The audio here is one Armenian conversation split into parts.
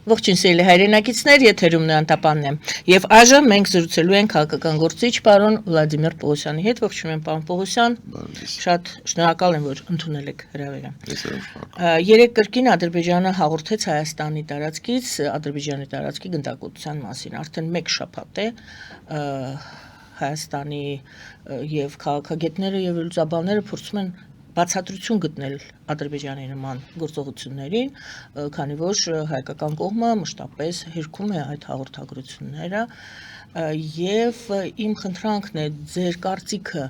Ողջույն սիրելի հայրենակիցներ, եթերում Նանտապանն է։ Եվ այժմ մենք զրուցելու ենք քաղաքական գործիչ պարոն Վլադիմիր Պողոսյանի հետ։ Ողջունում եմ պարոն Պողոսյան։ Շատ շնորհակալ եմ, որ ընդունել եք հրավերը։ Երեք կրկին Ադրբեջանը հաղորդեց Հայաստանի տարածքից, Ադրբեջանի տարածքի գնդակոծության մասին։ Արդեն 1 շաբաթ է Հայաստանի եւ քաղաքագետները եւ լուծաբանները փորձում են բացատրություն գտնել Ադրբեջանի նման գործողություններին, քանի որ հայկական կողմը մշտապես հերքում է այդ հաղորդագրությունները եւ իմ խնդրանքն է ձեր կարծիքը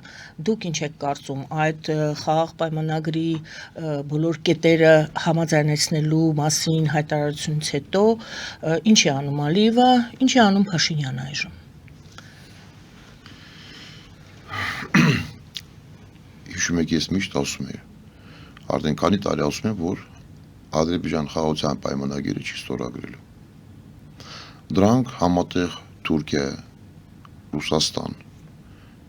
դուք ինչ եք կարծում այդ խաղաղ պայմանագրի բոլոր կետերը համաձայնեցնելու մասին հայտարարությունից հետո ինչ է անում Ալիևը, ինչ է անում Փաշինյանը այժմ։ Հիշում եք, ես միշտ ասում եմ, արդեն քանի տարի ասում եմ, որ Ադրբեջան խաղաղության պայմանագիրը չի ստորագրել։ Դրանք համատեղ Թուրքիա, Ռուսաստան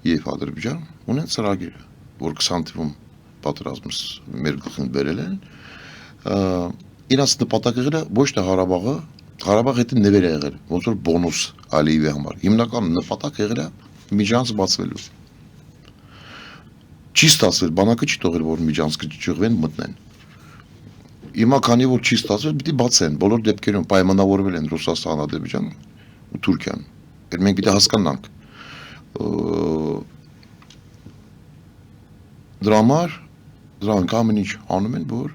եւ Ադրբեջան ունեն ծրագիր, որ 20 թվականին պատերազմս մեր գլխին բերել են, իրաց նպատակը ոչ թե Ղարաբաղը հետ նվեր է եղել, ոնց որ բոնուս Ալիևի համար։ Հիմնական նպատակը եղել է միջանց բացվելու։ Չի ստացվել, բանակը չի թողել, որ միջանցքը ճյուղվեն մտնեն։ Հիմա քանի որ չի ստացվել, պիտի բացեն, բոլոր դեպքերում պայմանավորվել են Ռուսաստան, Ադրբեջան ու Թուրքիան։ Այդ մենք պիտի հասկանանք։ Դրա համար դրանք ամեն ինչ անում են, որ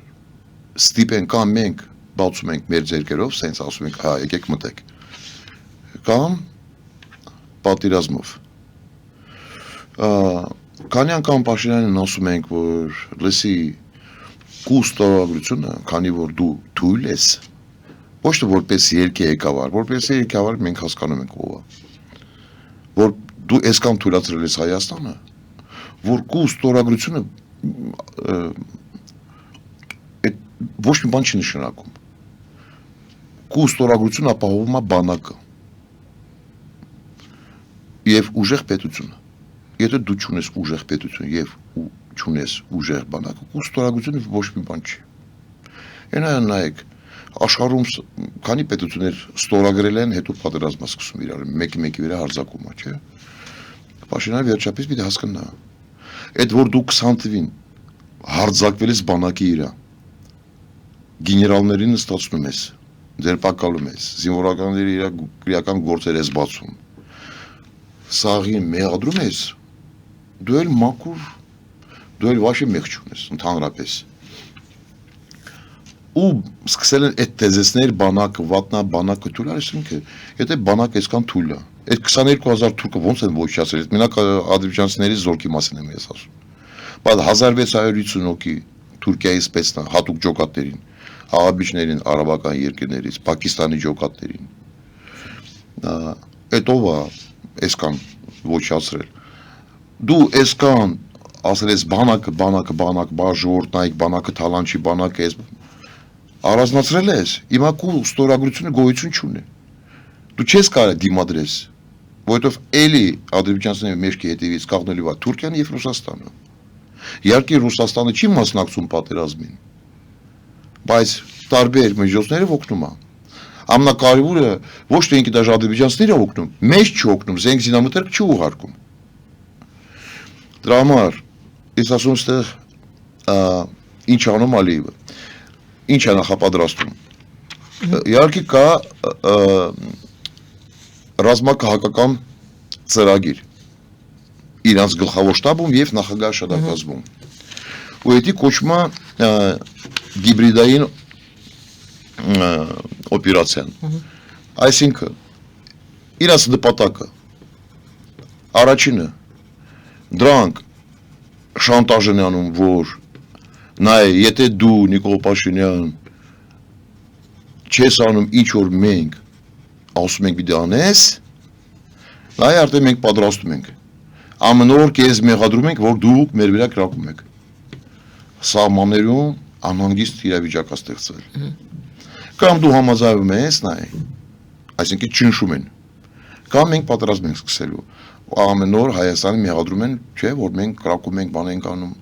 ստիպեն կամ մենք բացում ենք մեր ձեռքերով, սենց ասում ենք, հա, եկեք մտեք։ Կամ պատերազմով։ Քանի անգամ Փաշինյանին ասում ենք, որ լսի կուստորագրությունը, քանի որ դու թույլ ես, ոչ թե որպես երկի ղեկավար, որպես ղեկավար մենք հասկանում ենք ով է, որ դու այսքան թույլատրել ես Հայաստանը, որ կուստորագրությունը ոչ մի բան չի նշանակում։ Կուստորագրությունը ապահովում է բանակը եւ ուժեղ պետությունը։ Եթե դու չունես ուժեղ պետություն եւ չունես ուժեղ բանակ, կուստորագրությունը ոչ մի բան չի։ Այնա նայեք, աշխարհում քանի պետություններ ստորագրել են, հետո պատերազմ սկսում իրար, մեկի վրա հարձակումը, չէ՞։ Փաշինյանը վերջապես պիտի հասկանա։ Այդ որ դու 20 թվականին հարձակվել ես բանակի իրա, գեներալներին ստացնում ես, ձերբակալում ես, զինվորականների իրա քրեական գործեր ես բացում, սաղին մեղադրում ես, դու էլ մաքուր, դու էլ վաշի մեղ չունես, ընդհանրապես։ Ու սկսել են այդ թեզեսներ բանակը, վատնա բանակը թույլ արեցինքը, եթե բանակը այսքան թույլ է, այդ 22,000 թուրքը ոնց են ոչնչացրել, այդ մենակ ադրբեջանցիների զորքի մասին եմ ես ասում։ Բայց 1650 հոգի Թուրքիայի սպեցնա հատուկ ջոկատներին, աղաբիջներին, արաբական երկրներից, Պակիստանի ջոկատներին։ Այդ ով է այսքան ոչնչացրել։ Դու այսքան ասել ես բանակը, ժողովրդնայք, բանակը թալանչի, բանակը ես առանձնացրել ես, հիմա քո ստորագրությունը գոյություն չունի։ Դու չես կարող դիմադրես, որովհետև էլի ադրբեջանցիների մեջքի հետևից կաղնելու է Թուրքիան եւ Ռուսաստանը։ Իհարկե Ռուսաստանը չի մասնակցում պատերազմին, բայց տարբեր միջոցներով օգնում է։ Ամենակարևորը ոչ թե ինքը դաժե ադրբեջանցիները օգնում, մեզ չօգնում, զենք զինամթերք չի ուղարկում։ Դրա համար ես ասում ստեղ ինչ անում Ալիևը, ինչ է նախապատրաստում։ Իհարկե կա ռազմաքաղաքական ծրագիր իրանց գլխավոր շտաբում եւ նախագահ շտաբում։ Ու դա կոչվում է գիբրիդային օպերացիան։ Այսինքն իրանց նպատակը առաջինը դրանք շանտաժ են անում, որ նայ, եթե դու Նիկոլ Փաշինյան չես անում ինչ որ մենք ասում ենք պիտի անես, նայ արդեն մենք պատրաստում ենք։ Ամեն օր քեզ մեղադրում ենք, որ դուք մեր վրա կրակում եք։ Սահմաններում անհանգիստ իրավիճակ է ստեղծվել։ Կամ դու համաձայնվում ես, նայ, այսինքն ճնշում են։ Կամ մենք պատրաստ ենք սկսելու։ Ամեն օր Հայաստանը մեղադրում են, չէ, որ մենք կրակում ենք, բան ենք անում։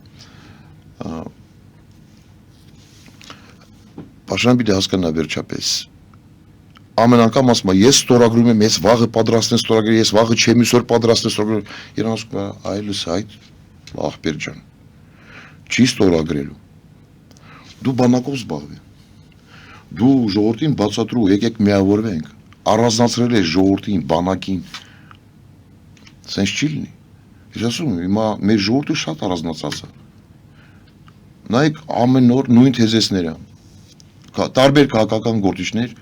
Փաշինյանը պիտի հասկանա վերջապես, ամեն անգամ ասում եմ, ես ստորագրում եմ, ես վաղը պատրաստեմ ստորագրել, ես վաղը չեմ իսօր պատրաստեմ ստորագրել։ Իրան ասում եմ, այլս այդ ախպեր ջան, չի ստորագրելու։ Դու բանակով զբաղվի։ Դու ժողովրդին բացատրու, եկեք միավորվենք, առանձնացրել ես ժողովրդին, բանակին։ Սենց չի լինի։ Ես ասում եմ, հիմա մեր ժողովուրդը շատ առանձնացած է։ Նայեք ամեն օր նույն թեզեսները։ Տարբեր քաղաքական գործիչներ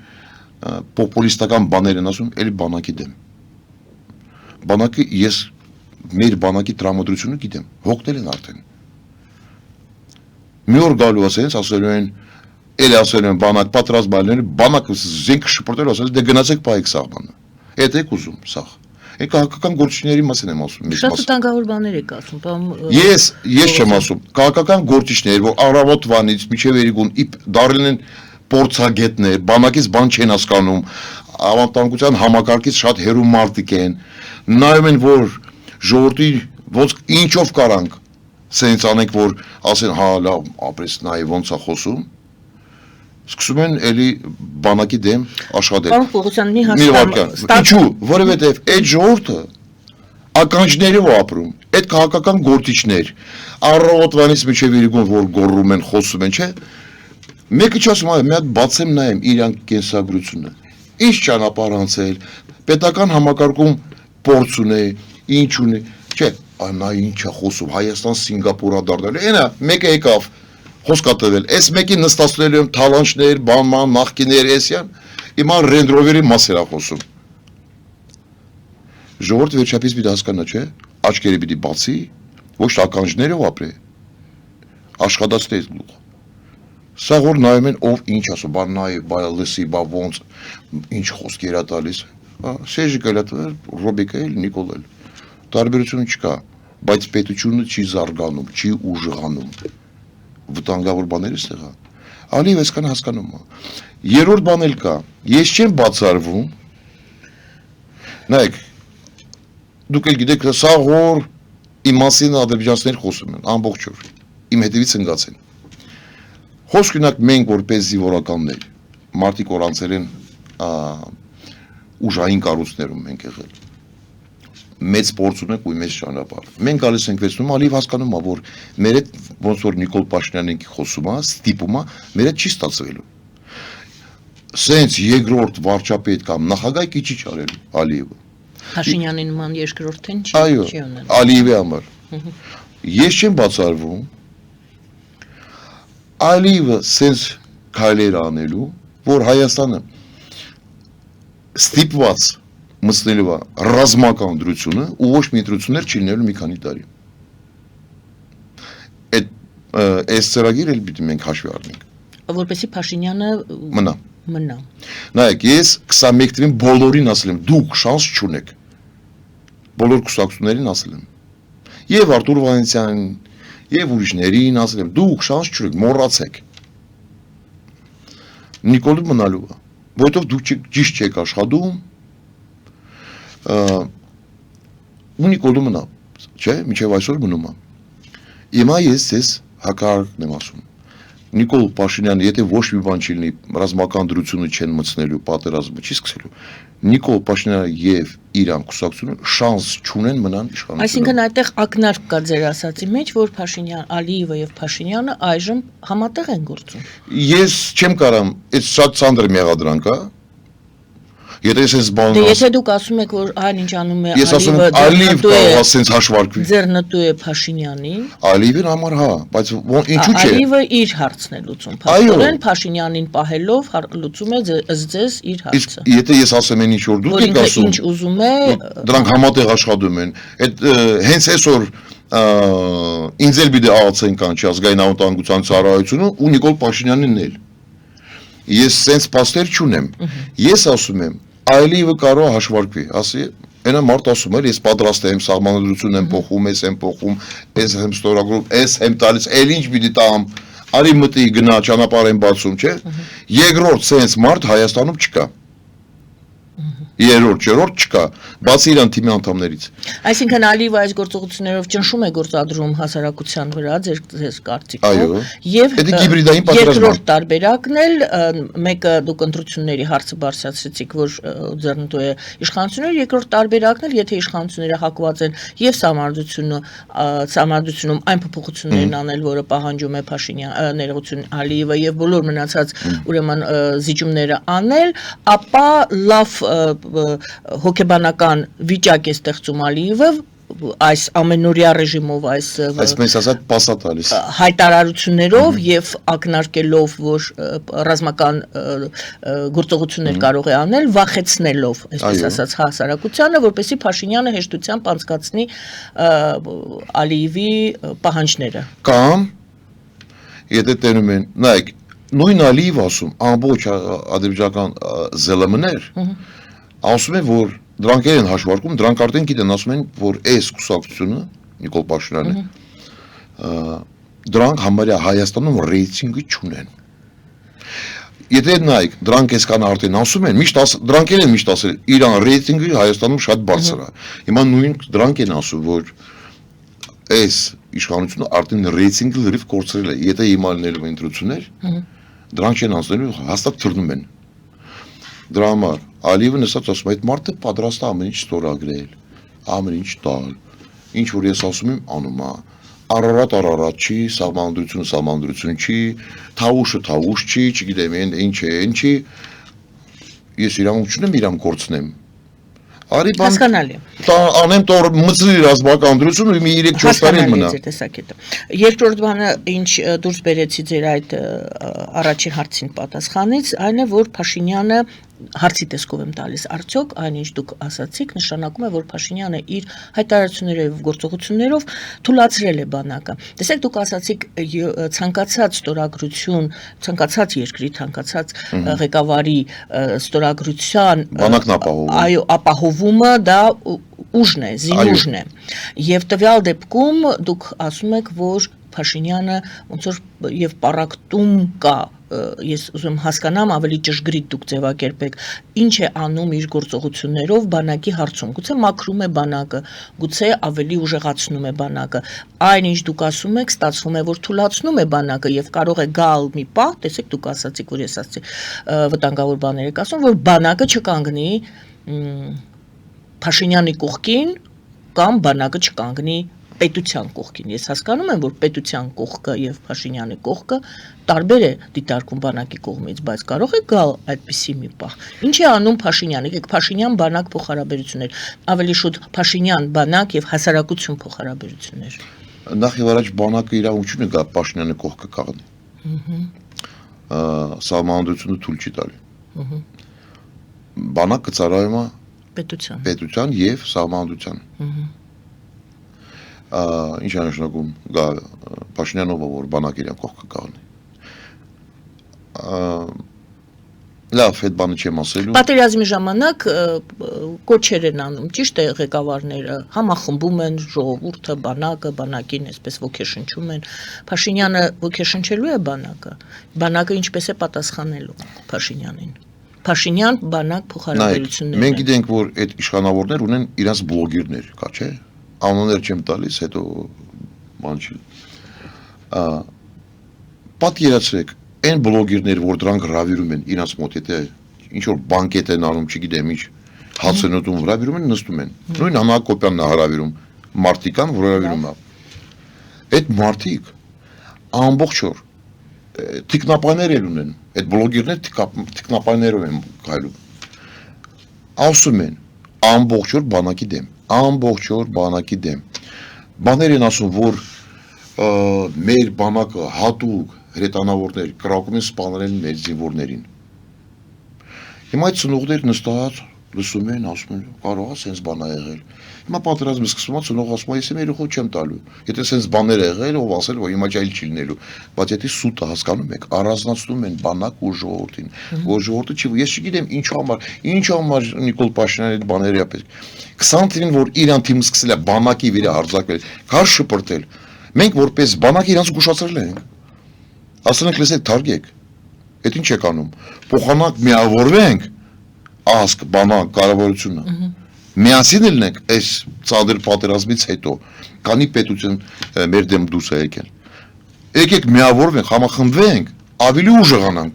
պոպուլիստական բաներ են ասում, էլի բանակի դեմ։ Բանակի ես մեր բանակի տրամադրությունը գիտեմ, հոգնել են արդեն։ Մի օր գալու ասենց ասելու են, էլի ասելու են բանակ պատրաստ բաներ, բանակը զենք շփորտել ասել, դե գնացեք պայեք սահմանը։ Էդ եք ուզում, սաղ։ Այն քաղաքական գործիչների մասին եմ ասում, մեծ մասը։ Շատ վտանգավոր բաներ եք ասում, բան Ես չեմ ասում, քաղաքական գործիչներ, որ առավոտվանից մինչև երեկոն դառել են փորձագետներ, բանակից բան չեն հասկանում, անվտանգության համակարգից շատ հեռու մարդիկ են, նայում են, որ ժողովրդի ոնց ինչով կարանք, սենց անենք, որ ասեն, հա, լավ, ապրես նայ ոնց է խոսում, սկսում են էլի բանակի դեմ աշխատել։ Պարոն Պողոսյան, մի վարքյան, ինչու, որովհետև այդ ժողովուրդը ականջներով ապրում, այդ քաղաքական գործիչներ, առավոտվանից մինչև երեկոն, որ գոռում են, խոսում են, չէ՞։ Մեկը չասում, այ մի հատ բացեմ նայեմ իրանք կենսագրությունը, ինչ ճանապարհ անցել, պետական համակարգում փորձ ունի, ինչ ունի, չէ, նա ինչ է խոսում, Հայաստան Սինգապուրա դառնալու, այնա մեկը եկավ, խոսք է տվել, այս մեկին նստացնելու եմ թալանչներ, բանման, նախկիներ, էսյան, հիմա Range Rover-ի մասեր է խոսում։ Ժողովուրդը վերջապես պիտի հասկանա, չէ, աչքերը պիտի բացի, ոչ թե ականջներով ապրի, աշխատացնի այս գլուխը։ Սա որ նայում են ով ինչ ասում, բա նայ, բա լսի, բա ոնց, ինչ խոսքեր է տալիս։ Սեժը կլատվել, Ռոբիկը էլ, Նիկոլ էլ։ Տարբերություն չկա, բայց պետությունը չի զարգանում, չի ուժեղանում։ Վտանգավոր բաներ էստեղ է։ Ալիև այսքան հասկանում է։ Երրորդ բան էլ կա, ես չեմ բացառվում։ Նայեք, դուք էլ գիտեք, սա որ իմ մասին ադրբեջանցիներ խոսում են, ամբողջ օր, իմ հետևից ընկած են։ Խոսք ունակ մենք որպես զինվորականներ, մարդիկ որ անցել են ուժային կառույցներում մենք եղել։ Մեծ փորձ ունենք ու մեծ ճանապարհ։ Մենք գալիս ենք վերցնում, Ալիև հասկանում է, որ մեր հետ ոնց որ Նիկոլ Փաշինյանն խոսում է, ստիպում է, մեր հետ չի ստացվելու։ Սենց երկրորդ վարչապետ կամ նախագահ քիչ արել Ալիևը։ Փաշինյանի նման երկրորդին չի ունել։ Ալիևի համար։ Ես չեմ բացառվում Ալիևը սենց քայլեր անելու, որ Հայաստանը ստիպված մտցնելու է ռազմական դրությունը ու ոչ մի դրություններ չի լինելու մի քանի տարի։ Այս ծրագիրը էլ պիտի մենք հաշվի առնենք։ Որպեսզի Փաշինյանը մնա։ Նայեք, ես 21 թվականին բոլորին ասել եմ, դուք շանս չունեք։ Բոլոր կուսակցություններին ասել եմ։ Եվ Արտուր Վանեսյանին, եւ ուրիշներին ասել եմ, դուք շանս չունեք, մոռացեք։ Նիկոլը մնալու է, որովհետեւ դուք ճիշտ չեք աշխատում։ Ու Նիկոլը մնա, չէ՞, մինչև այսօր մնում է։ Հիմա ես ձեզ հակառակն եմ ասում։ Նիկոլ Փաշինյանը, եթե ոչ մի բան չի լինի, ռազմական դրությունը չեն մտցնելու, պատերազմը չի սկսելու, Նիկոլ Փաշինյանը եւ Իրան կուսակցությունը շանս չունեն մնան իշխանությունում։ Այսինքն այդտեղ ակնարկ կա ձեր ասացի մեջ, որ Փաշինյան, Ալիևը եւ Փաշինյանը այժմ համատեղ են գործում։ Ես չեմ կարամ, այդ շատ ծանր մեղադրանք է։ Եթե ես բան Եթե դուք ասում եք, որ այն ինչ անում է Ալիևը կարող է սենց հաշվարկվի։ Ձեռնտու է Փաշինյանին։ Ալիևին համար հա, բայց ինչու՞ չէ։ Ալիևը իր հարցն է լուծում։ Փաստորեն Փաշինյանին պահելով լուծում է ձեզ իր հարցը։ Եթե ես ասեմ այն ինչ որ դուք եք ասում, ինչ ուզում է, դրանք համատեղ աշխատում են։ Այդ հենց այսօր ինձ էլ պիտի աղացեն կանչի ազգային անվտանգության ծառայությունը ու Նիկոլ Փաշինյանին էլ։ Ես սենց փաստեր չունեմ։ Ես ասում եմ Ալիևը կարող է հաշվարկվի, ասի, այնա մարդ ասում էր, ես պատրաստ եմ, սահմանադրություն եմ փոխում, ես եմ փոխում, ես եմ ստորագրում, ես եմ տալիս, էլ ինչ պիտի տամ, արի մտի գնա, ճանապարհ եմ բացում, չէ՞։ Երկրորդ սենց մարդ Հայաստանում չկա։ երրորդ, չորրորդ չկա, բացի իրան թիմի անդամներից։ Այսինքն Ալիևը այս գործողություններով ճնշում է գործադրում հասարակության վրա ձեր կարծիքով։ Այո։ Եվ Դա հիբրիդային պատերազմ է։ երկրորդ տարբերակն էլ մեկը դուք ընտրությունների հարցը բարձրացրեցիք, որ ձեռնտու է իշխանությունները, երկրորդ տարբերակն էլ, եթե իշխանությունները հակված են եւ սահմանադրությունում այն փոփոխություններն անել, որը պահանջում է Փաշինյան ներողություն Ալիևը եւ բոլոր մնացած ուրեմն զիջումները անել, ապա լավ հոգեբանական վիճակ է ստեղծում Ալիևը այս ամենօրյա ռեժիմով այսպես ասած պասա տալիս հայտարարություններով եւ ակնարկելով որ ռազմական գործողություններ կարող է անել վախեցնելով այսպես ասած հասարակությանը որպեսզի Փաշինյանը հեշտությամբ անցկացնի Ալիևի պահանջները կամ եթե տենում են նայեք նույն Ալիևը ասում ամբողջ ադրբեջանական ԶԼՄ-ներ ասում են որ դրանք են հաշվարկում, դրանք արդեն գիտեն, ասում են, որ այս կուսակցությունը, Նիկոլ Փաշինյանը, դրանք համարյա Հայաստանում ռեյտինգը չունեն։ Եթե նայեք, դրանք այսքան արդեն ասում են, դրանք են միշտ ասել, Իրան ռեյտինգը Հայաստանում շատ բարձր է։ Հիմա նույն դրանք են ասում, որ այս իշխանությունը արդեն ռեյտինգը լրիվ կորցրել է։ Եթե հիմա լինելու են ընտրություններ, դրանք չեն անցնելու, հաստատ թռնում են։ Դրա համար Ալիևը նստած ասում է, այդ մարդը պատրաստ է ամեն ինչ ստորագրել, ամեն ինչ տալ, ինչ որ ես ասում եմ անում է, Արարատ չի, սահմանադրությունը չի, թավուշը չի, չգիտեմ ինչ է, ինչի, ես իրան չունեմ իրան կորցնեմ, հասկանալի անեմ տոր մծրի ռազմական դրությունը մի 3-4 տարի մնա։ Երկրորդ բանը ինչ դուրս բերեցի ձեր այդ առաջին հարցին պատասխանից, այն է որ Փաշինյանը հարցի տեսքով եմ տալիս արդյոք այնինչ դուք ասացիք նշանակում է որ Փաշինյանը իր հայտարարություններով եւ գործողություններով թույլատրել է բանակը տեսեք դուք ասացիք ցանկացած ստորագրություն ցանկացած երկրի ցանկացած ղեկավարի ստորագրության բանակն ապահովում այո ապահովումը դա ուժն է զինուժն է եւ տվյալ դեպքում դուք ասում եք որ Փաշինյանը ոնց որ եւ պարակտում կա ես ուզում հասկանամ ավելի ճշգրիտ դուք ձևակերպեք ինչ է անում իր գործողություններով բանակի հարցում գուցե մաքրում է բանակը գուցե ավելի ուժեղացնում է բանակը այնինչ դուք ասում եք ստացվում է որ թույլատրում է բանակը եւ կարող է գալ մի պահ տեսեք դուք ասացիք որ ես ասացի վտանգավոր բաներ եք ասում որ բանակը չկանգնի Փաշինյանի կողքին կամ բանակը չկանգնի պետության կողքին ես հասկանում եմ որ պետության կողքը եւ Փաշինյանի կողքը տարբեր է դիտարկում բանակի կողմից բայց կարող է գալ այդպիսի մի պահ ինչ է անում Փաշինյանը եկեք Փաշինյան բանակ փոխհարաբերություններ ավելի շուտ Փաշինյան բանակ եւ հասարակություն փոխհարաբերություններ նախ եւ առաջ բանակը իրավունքությունը գա Փաշինյանի կողքը կանգնի սահմանադրությունը թույլ չի տալի բանակը ծառայում է պետության եւ սահմանադրության ինչ է նշանակում գա Փաշինյանով որ բանակ իրան կողքը կանգնի լավ այդ բանը չեմ ասելու պատերազմի ժամանակ կոչեր են անում ճիշտ է ղեկավարները համախմբում են ժողովուրդը բանակին այսպես ոգեշնչում են Փաշինյանը ոգեշնչելու է բանակը ինչպես է պատասխանելու Փաշինյանին Փաշինյան բանակ փոխհարաբերություններ մենք գիտենք որ այդ իշխանավորներ ունեն իրենց բլոգերներ կա չէ անուններ չեմ տալիս հետո բան չի պատկերացրեք այն բլոգերներ որ դրանք հրավիրում են իրենց մոտ եթե ինչ որ բանկետ են անում չգիտեմ ինչ հացենոտում հրավիրում են նստում են նույն Համակոպյանն է հրավիրում մարտիկան որ հրավիրում է այդ մարտիկ ամբողջ օր տիկնապաներ ունեն այդ բլոգերներ տիկնապաներով են գալու ասում են ամբողջ օր բանակի դեմ ամբողջ օր բանակի դեմ բաներ են ասում որ մեր բանակը հատուկ հրետանավորներ կրակում են սպանել մեր զինվորներին հիմա այդ ծնողներ նստած լսում են ասում են կարող է sense բան ա եղել հիմա պատերազմը սկսվում է ծնող ասում է ես իմ երեխու չեմ տալու եթե sense բաներ եղել ով ասել որ հիմա ջայլ չի լինելու բայց եթե սուտը հասկանում եք առանձնացնում են բանակ ու ժողովրդին որ ժողովուրդը չի ես չգիտեմ ինչ համար Նիկոլ Փաշինյանի այդ բաները է պետք 20 թվականին որ իրան թիմը սկսել է բանակի վրա հարձակվել քար շպրտել մենք որպես բանակ իրանց գուշացրել ենք ասել ենք լսեք թարգեք այդ ինչ եք անում փոխանակ միավորվենք ազգ, բանակ, կառավարությունը։ Միասին ելնենք այս ծանր պատերազմից հետո, քանի պետություն մեր դեմ դուրս է եկել։ Եկեք միավորվենք, համախմբվենք, ավելի ուժեղանանք։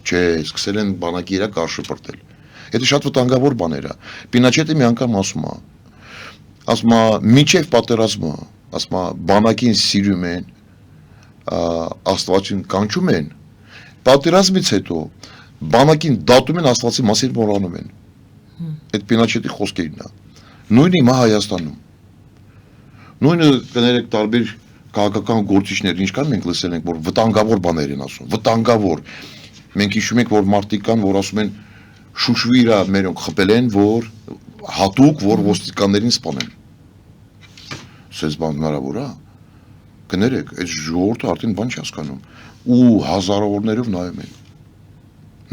Չէ, սկսել են բանակի իրա կարշուպրտել։ Դա շատ վտանգավոր բաներ է։ Պինոչետը մի անգամ ասում է, մինչև պատերազմը, ասում է, բանակին սիրում են, Աստվածին կանչում են, պատերազմից հետո բանակին դատում են, Աստվածի մասին մոռանում են։ Այդ Պինոչետի խոսքերն է։ Նույնը հիմա Հայաստանում։ Նույնը կներեք տարբեր քաղաքական գործիչներ, ինչքան մենք լսել ենք, որ վտանգավոր բաներ են ասում, վտանգավոր։ Մենք հիշում ենք, որ մարդիկ կան, որ ասում են շուշվի իրա մերոնք խփել են, որ հատուկ, որ ոստիկաններին սպանեն։ Սենց բան հնարավոր է։ Կներեք, այդ ժողովուրդը արդեն բան չի հասկանում։ Ու հազարավորներով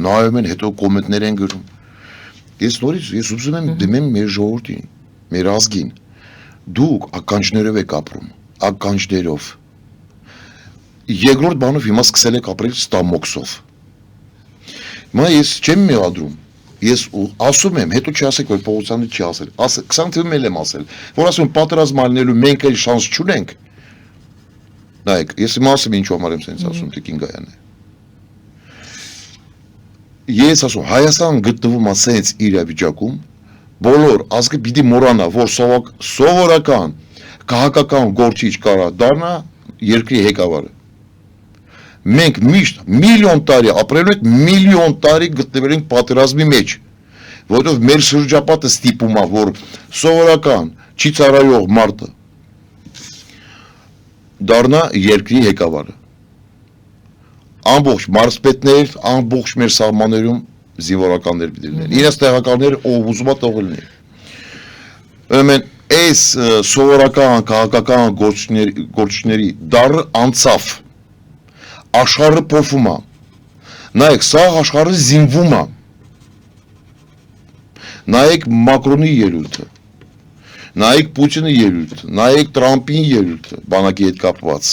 նայում են, հետո կոմենտներ են գրում։ Ես ուզում եմ դիմեմ մեր ժողովրդին, մեր ազգին։ Դուք ականջներով եք ապրում, ականջներով։ Երկրորդ բանով հիմա սկսել եք ապրել ստամոքսով։ Հիմա ես չեմ մեղադրում։ Ես ասում եմ, հետո չասեք, որ Պողոսյանը չի ասել։ 20 թվականին էլ եմ ասել, որ ասում պատերազմ ալնելու մենք էլ շանս չունենք։ Նայեք, ես իմ ասում ինչու համար եմ սենց ասում, Տիկին Գայանը։ Ես ասում, Հայաստան գտնվում է սենց իրավիճակում, բոլոր ազգը պիտի մոռանա, որ սովորական քաղաքական գործիչ կարա դառնա երկրի ղեկավարը։ Մենք միշտ միլիոն տարի ապրելու ենք, միլիոն տարի գտնվել ենք պատերազմի մեջ, որովհետև մեր շրջապատը ստիպում է, որ սովորական չի ծառայող մարդը դառնա երկրի ղեկավարը։ Ամբողջ մարզպետներ, ամբողջ մեր սահմաններում զինվորականներ պիտի լինեն։ Իրենց տեղականները ով ուզում է թողել լինի։ Ուրեմն այս սովորական քաղաքական գործիչների դառը անցավ։ Աշխարհը փոխվում է։ Նայեք, սա աշխարհը զինվում է։ Նայեք Մակրոնի ելույթը։ Նայեք Պուտինի ելույթը, նայեք Տրամպի ելույթը, բանակի հետ կապված։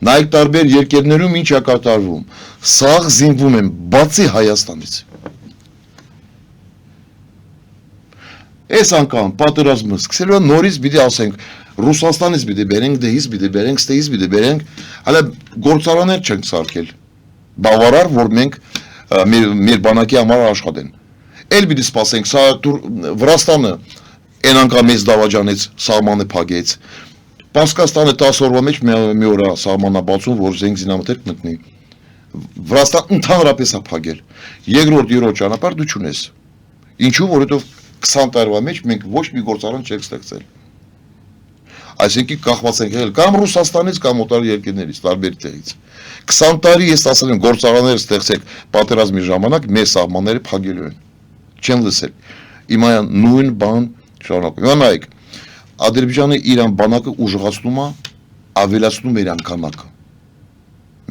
Նայեք տարբեր երկրներում ինչ է կատարվում։ Սա զինվում են բացի Հայաստանից։ Այս անգամ պատերազմը սկսելու է նորից պիտի ասենք Ռուսաստանից պիտի բերենք, դեից պիտի բերենք, ստեից պիտի բերենք, հələ գործարաններ չենք սարքել։ Բավարար, որ մենք մեր բանակի համար աշխատեն։ Էլ պիտի սպասենք, սա Վրաստանը այն անգամ մեծ դավաճանեց, սահմանը փակեց։ Պարսկաստանը 10 օրվա մեջ մի օր է սահմանաբացում, որ զենք զինամթերք մտնի։ Վրաստան ընդհանրապես է փակել։ Երկրորդ ճանապարհ դու չունես։ Ինչու, որովհետև 20 տարվա մեջ մենք ոչ մի գործարան չենք ստեղծել։ Այսինքն կախված ենք եղել կամ Ռուսաստանից կամ օտար երկրներից, տարբեր տեղից։ 20 տարի ես ասել եմ գործարաններ ստեղծեք պատերազմի ժամանակ մեր սահմանները փակելու են։ Չեն լսել։ Հիմա նույն բան շարունակում։ Հիմա նայեք, Ադրբեջանը Իրան բանակը ուժեղացնում է, ավելացնում իր քանակը։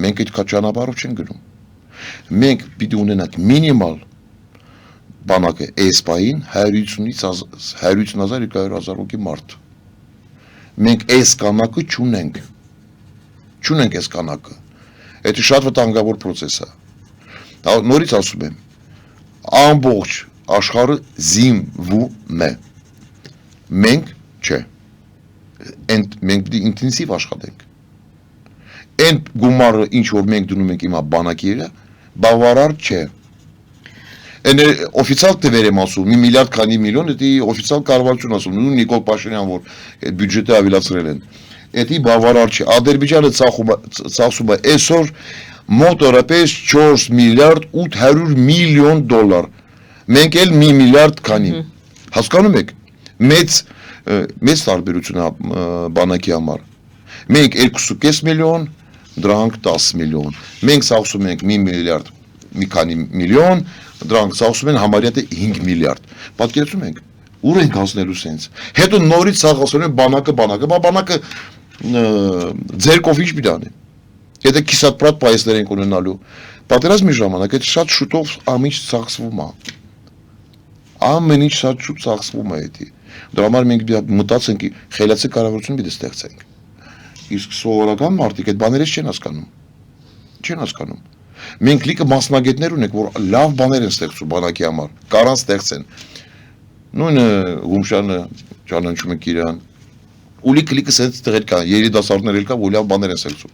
Մենք այդ ճանապարհով չենք գնում։ Մենք պիտի ունենանք մինիմալ բանակը էսպային 150,000-200,000 հոգի մարդ։ Մենք այս կանակը չունենք։ Չունենք այս կանակը։ Դա շատ վտանգավոր process է։ Նորից ասում եմ, ամբողջ աշխարհը զինվում է։ Մենք չէ։ Մենք պիտի ինտենսիվ աշխատենք։ Այն գումարը, ինչ որ մենք դնում ենք հիմա բանակի վրա, բավարար չէ։ Այն օֆիցիալ տվեր եմ ասում, 1 միլիարդ քանի միլիոն, դա օֆիցիալ կառավարություն ասում, նույն Նիկոլ Փաշինյան, որ այդ բյուջետը ավելացրել են։ Դա բավարար չէ։ Ադրբեջանը ծախսում է այսօր մոտորապես 4 միլիարդ 800 միլիոն դոլար։ Մենք էլ 1 միլիարդ քանի։ Հասկանում եք։ Մեծ տարբերություն է բանակի համար։ Մենք 2.5 միլիոն, դրանք 10 միլիոն։ Մենք ծախսում ենք 1 միլիարդ մի քանի միլիոն, դրանք ծախսում են համարյա 5 միլիարդ։ Պատկերացնում եք, ուր ենք հասնելու սենց։ Հետո նորից ծախսում են բանակը ձերկով ինչ պիտի անի։ Եթե կիսատ պայեսներ ենք ունենալու։ Պատերազմի ժամանակ այդ շատ շուտով ամեն ինչ ծախսվում է։ Ամեն ինչ շատ շուտ ծախսվում է դա։ Դրա համար մենք մտածենք խելացի կառավարություն պիտի ստեղծենք։ Իսկ սովորական մարդիկ այդ բաներից չեն հասկանում։ Չեն հասկանում։ Մենք լիքը մասնագետներ ունենք, որ լավ բաներ են ստեղծում բանակի համար, կարան ստեղծեն։ Նույնը Գումշանը ճանաչում եք իրան։ Ու լիքը սենց տեղեր կան, երիտասարդներ էլ կան, որ լավ բաներ են ստեղծում։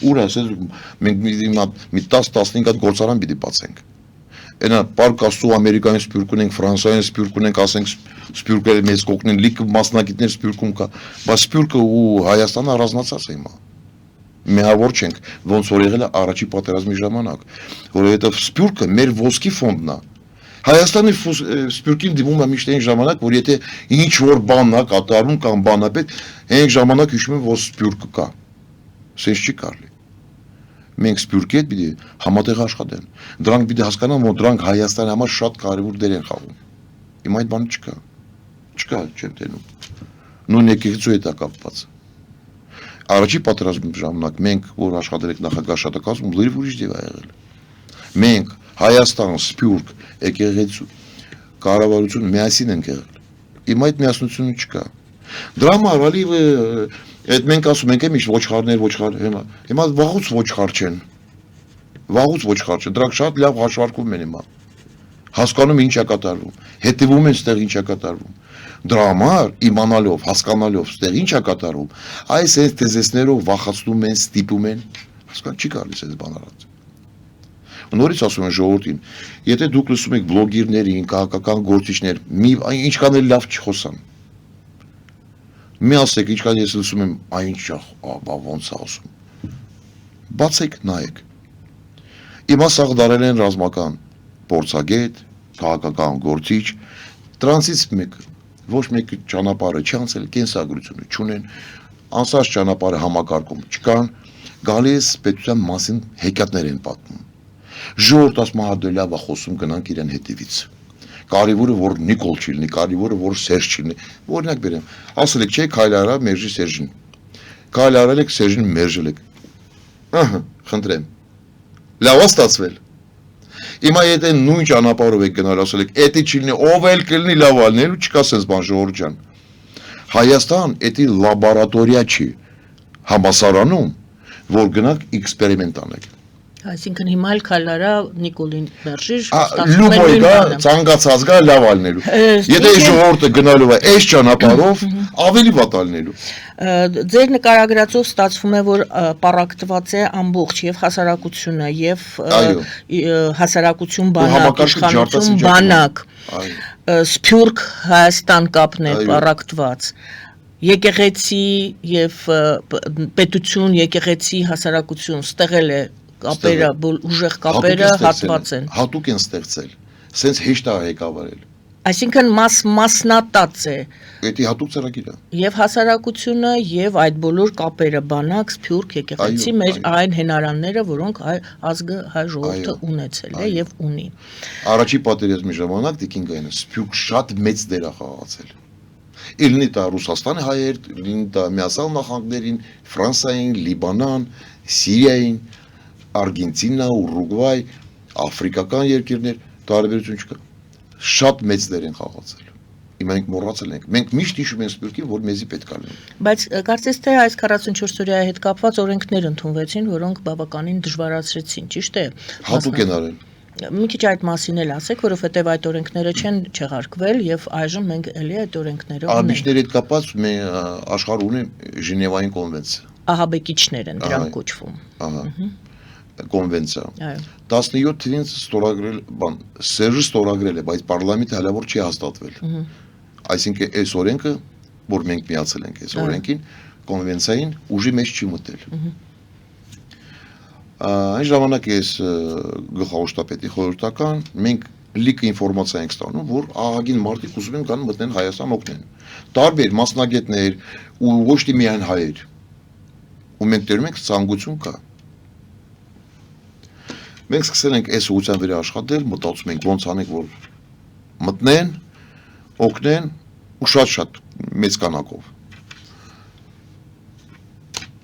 Ուր ասես մենք մի 10-15 հատ գործարան պիտի բացենք։ Այնա Պարկ Աստծո Ամերիկայից սպյուրք ունենք, Ֆրանսիայից սպյուրք ունենք, ասենք սպյուրքերը մեզ կօգնեն, լիքը մասնագետներ սպյուրքում կա, բայց սպյուրքը ու Հայաստանը առանձնացած է հիմա։ Միավոր չենք, ոնց որ եղել է առաջի պատերազմի ժամանակ, որովհետև սպյուրքը մեր ոսկի ֆոնդն է։ Հայաստանի սպյուրքին դիմում է միշտ այն ժամանակ, որ եթե ինչ որ բանն է կատարում կամ բանապետ, այն ժամանակ հիշում եմ, որ սպյուրքը կա։ Սենց չի կարելի։ Մենք սպյուրքի հետ պիտի համատեղ աշխատեն։ Դրանք պիտի հասկանան, որ դրանք Հայաստանի համար շատ կարևոր դեր են խաղում։ Հիմա այդ բանը չկա։ Չկա, չեմ տենում։ Նույն եկեղեցու հետ է կապված։ Առաջի պատերազմի ժամանակ մենք, որ աշխատել ենք նախագահ շատակազմում, լրիվ ուրիշ ձև ա եղել։ Մենք Հայաստան, Սփյուռք, եկեղեցու, կառավարություն միասին ենք եղել։ Հիմա այդ միասնությունը չկա։ Դրա համար ալիվ այդ մենք ասում ենք միշտ ոչխարներ, հիմա վաղուց ոչխար չեն։ Վաղուց ոչխար չեն, դրանք շատ լավ հաշվարկում են հիմա։ Հասկանում ինչ է կատարվում, հետևում են ստեղ ինչ է կատարվում։ Դրա համար իմանալով, հասկանալով ստեղ ինչ է կատարվում, այս այս թեզեսներով վախացնում են, ստիպում են, հասկան չի կարելի այս բան արած։ Նորից ասում են ժողովրդին, եթե դուք լսում եք բլոգերներին, քաղաքական գործիչներ, ինչքան էլ լավ չխոսան։ Մի ասեք, ինչքան ես լսում եմ, ինչ ոնց է ասում։ Բացեք, նայեք։ Հիմա սաղ դարել են ռազմական փորձագետ, քաղաքական գործիչ, դրանցից մեկը, ոչ մեկը ճանապարհը չանցել, կենսագրությունը չունեն, անցած ճանապարհը համակարգում չկան, գալիս պետության մասին հեքիաթներ են պատմում։ Ժողովուրդ ասում է դե լավ է խոսում գնանք իրեն հետևից։ Կարևորը որ Նիկոլ չի լինի, կարևորը որ Սերժ չի լինի։ Օրինակ բերեմ, ասել եք չէ քայլ արա մերժի Սերժին։ Քայլ արել եք Սերժին մերժել եք։ Ահա, խնդրեմ։ Լավ է ստացվել։ Հիմա եթե նույն ճանապարհով եք գնալ, ասել եք, «Էդի չի լինի, ով էլ կլինի լավ ալնելու», չկա sense բան ժողովուրդ ջան։ Հայաստան էդի լաբորատորիա չի համասարանում, որ գնանք էքսպերիմենտ անենք։ Այսինքն հիմա էլ քայլարա Նիկոլին մերժիր, Լուբոյ գա, ցանկացած գա լավ ալնելու։ Եթե ժողովուրդը գնալու է այս ճանապարհով, ավելի վատ ալնելու։ Ձեր նկարագրածով ստացվում է, որ պարակտված է ամբողջ եւ հասարակությունը եւ հասարակություն բանակ, իշխանություն բանակ, Սփյուռք Հայաստան կապն է պարակտված։ Եկեղեցի եւ պետություն, եկեղեցի հասարակություն ստեղել է կապերը, ուժեղ կապերը հատված են։ Հատուկ են ստեղծել, սենց հեշտ է ղեկավարել։ Այսինքն մասնատած է։ Դա հատուկ ծրագիր է։ Եվ հասարակությունը եւ այդ բոլոր կապերը բանակ, Սփյուռք, եկեղեցի մեր այն հենարանները, որոնք ազգը հայ ժողովուրդը ունեցել է եւ ունի։ Առաջի պատերազմի ժամանակ Տիկինգայինը Սփյուռք շատ մեծ դեր է խաղացել։ Լինի դա Ռուսաստանի հայեր, լինի դա Միացյալ Նահանգներին, Ֆրանսիային, Լիբանան, Սիրիային, Արգենտինա, Ուրուգվայ, աֆրիկական երկիրներ, տարբերություն չկա։ Շատ մեծ դեր են խաղացել։ Հիմա մենք մոռացել ենք։ Մենք միշտ հիշում ենք Սփյուռքին, որ մեզի պետք է լինի։ Բայց կարծես թե այս 44 օրյա հետ կապված օրենքներ ընդունվեցին, որոնք բավականին դժվարացրեցին, ճիշտ է։ Հատուկ են արել։ Մի քիչ այդ մասին էլ ասեք, որովհետև այդ օրենքները չեն չեղարկվել եւ այժմ մենք էլի այդ օրենքները ունենք։ Աբիշների հետ կապված աշխարհը ունի Ժնևային կոնվենցիա։ Ահաբեկիչներ են դրանք կոչվում։ Ահա։ Կոնվենցիա։ Այո։ 17 թվին ստորագրել, Սերժը ստորագրել է, բայց պարլամենտը հնարավոր չի հաստատվել։ Այսինքն այս օրենքը, որ մենք միացել ենք այս օրենքին, կոնվենցիային ուժի մեջ չի մտել։ Այն ժամանակ ես գլխավոր շտաբի խորհրդական, մենք լիքը ինֆորմացիա ենք ստանում, որ ահագին մարդիկ ուզում են գան մտնեն Հայաստան օգնեն։ Տարբեր մասնագետներ ու ոչ թե միայն հայեր։ Ու մենք դերում ենք ցանկություն կա։ Մենք սկսել ենք այս ուղղության վրա աշխատել, մտածում ենք ոնց անենք, որ մտնեն, օգնեն ու շատ մեծ քանակով։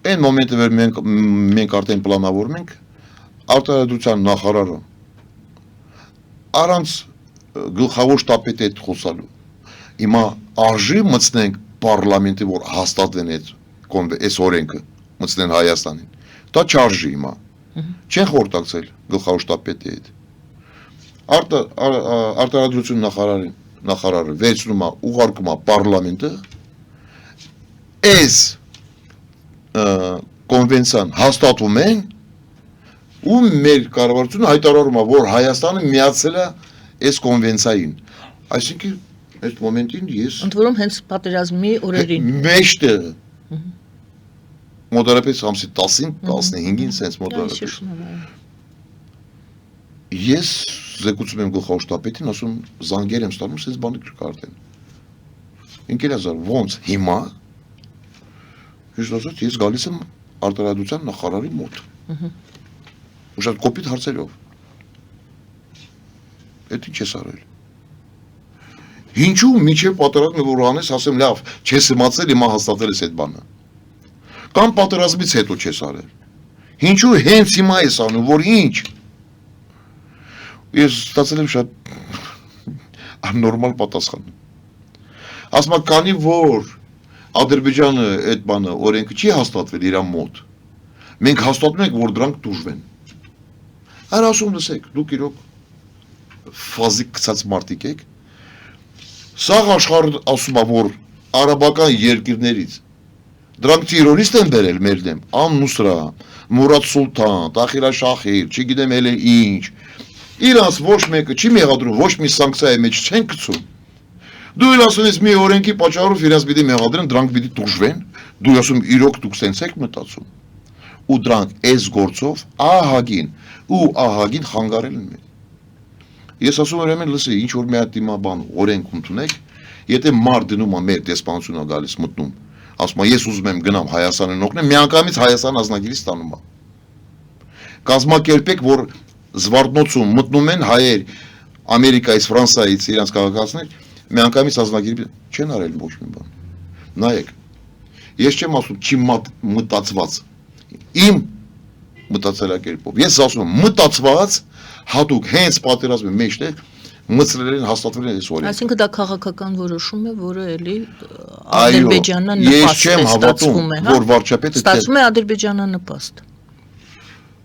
Այն մոմենտը, որ մենք արդեն պլանավորում ենք, արտադրության նախարարը առանց գլխավոր շտաբի հետ խոսալու։ Հիմա արժի մտցնենք պարլամենտի, որ հաստատեն այս օրենքը, մտցնեն Հայաստանին։ Դա չարժի հիմա։ Չեն խորտակցել գլխավոր շտաբի հետ։ Արտարադրություն նախարարը վերցնում է ուղարկում է պարլամենտը այս կոնվենցիան հաստատում են ու մեր կառավարությունը հայտարարում է որ Հայաստանը միացել է այս կոնվենցիային այսինքն այդ մոմենտին ես ընդ որում հենց պատերազմի օրերին մեջտեղը մոտարապես ամսի 10-ին 15-ին sense մոտարապես ես զեկուցում եմ գլխավոր շտաբին ասում զանգեր եմ ստանում sense բանը կարտեն ինքերազար ոնց հիմա ես գալիս եմ արտարադրության նախարարի մոտ ու շատ կոպիտ հարցերով այդ ինչ ես արել ինչու միջև պատերազմը որ անես ասեմ լավ չես իմացել հիմա հաստատել ես այդ բանը կամ պատերազմից հետո չես արել ինչու հենց հիմա ես անում որ ինչ ես ստացել եմ շատ աննորմալ պատասխան ասում քանի որ Ադրբեջանը այդ բանը օրենքը չի հաստատվել իր մոտ մենք հաստատում ենք որ դրանք դուժվեն Այր ասում լսեք դուք իրոք ֆազիկ գցած մարդիկ եք Սա աշխարհը ասում է որ արաբական երկիրներից դրանք տիրորիստ են բերել մեր դեմ Ան-Նուսրա, Մուրադ Սուլթան, Տախիրա Շախիր, չգիտեմ էլ ինչ իրանց ոչ մեկը չի մեղադրում ոչ մի սանկցիայի մեջ չեն գցում Դու էլ ասում ես մի օրենքի պատճառով իրանց պիտի մեղադրեն դրանք պիտի դուժվեն դու ասում իրոք դուք սենց եք մտածում ու դրանք այս գործով ահագին ու ահագին խանգարել են Ես ասում եմ լսի ինչ որ մի հատ դիմա բան օրենք ընդունեք եթե մարդ դնում է մեր դեսպանությունը գալիս մտնում ասում է ես ուզում եմ գնամ Հայաստանին օգնեմ միանգամից Հայաստան ազնագիրից ստանում է Կազմակերպեք որ Զվարթնոցում մտնում են հայեր Ամերիկայից Ֆրանսիայից իրանց քաղաքացիներ միանգամից ազնագիրի չեն արել ոչ մի բան նայեք ես չեմ ասում չի մտածված իմ մտածելակերպով ես ասում եմ մտածված հատուկ հենց պատերազմի մեջտեղ մցրել են հաստատվել են այս օրենքը Այսինքն դա քաղաքական որոշում է որը էլի Ադրբեջանը նպաստ է ստացվում է որ վարչապետը ստացվում է Ադրբեջանը նպաստ